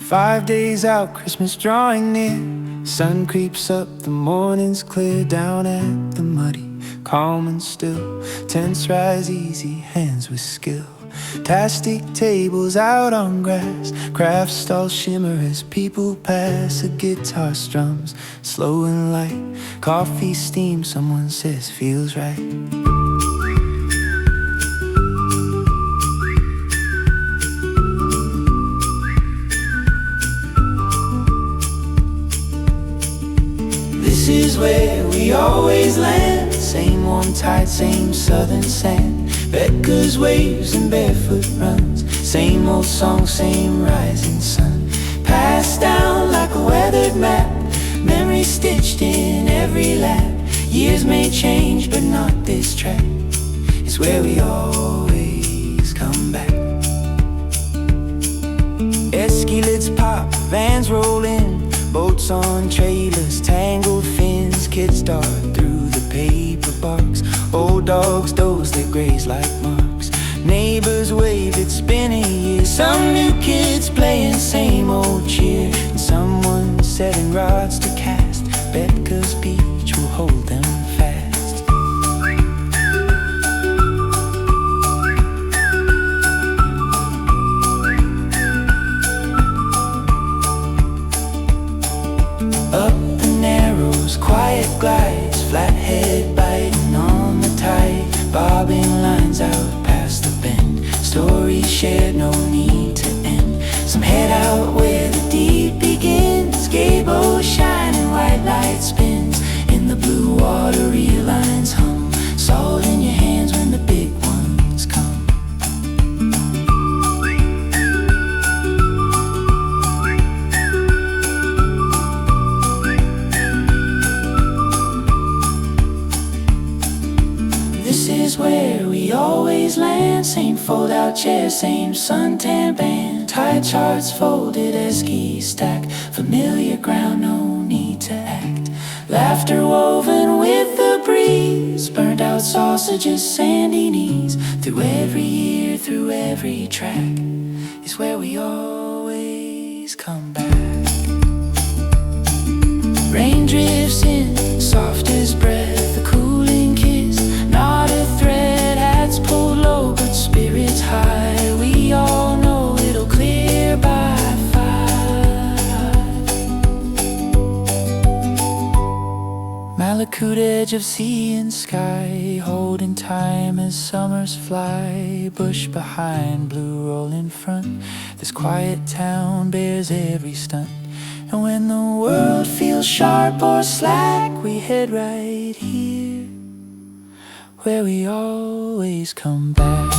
5 days out, Christmas drawing near. Sun creeps up, the morning's clear. Down at the Muddie, calm and still. Tents rise easy, hands with skill. Plastic tables out on grass. Craft stalls shimmer as people pass. A guitar strums, slow and light. Coffee steam, someone says feels right. This is where we always land. Same warm tide, same southern sand. Betka's waves and barefoot runs. Same old song, same rising sun. Passed down like a weathered map. Memories stitched in every lap. Years may change, but not this track. It's where we always come back. Esky lids pop, vans roll in. Boats on trailers, tangled fins. Kids dart through the paper box. Old dogs doze, they graze like marks. Neighbors wave, it's been a year. Some new kids playing same old cheer. And someone setting rods to cast. Betka Beach will hold them fast. Up the narrows, quiet glides. Flathead biting on the tide. Bobbing lines out past the bend. Stories shared, no need to end. Some head out where the deep begins. Gabo shining, white light spins. In the blue water, real lines hum. Salt in your hands when the big ones come. This is where we always land. Same fold-out chair, same suntan band. Tide charts folded as keys stacked. Familiar ground, no need to act. Laughter woven with the breeze. Burnt out sausages, sandy knees. Through every year, through every track, is where we always come back. Rain drifts in, soft as breath. A cooling kiss, not a thread. Hats pulled low, but spirits high. We all know it'll clear by 5. Mallacoota, edge of sea and sky. Holding time as summers fly. Bush behind, blue roll in front. This quiet town bears every stunt. And when the world feels sharp or slack, we head right here, where we always come back.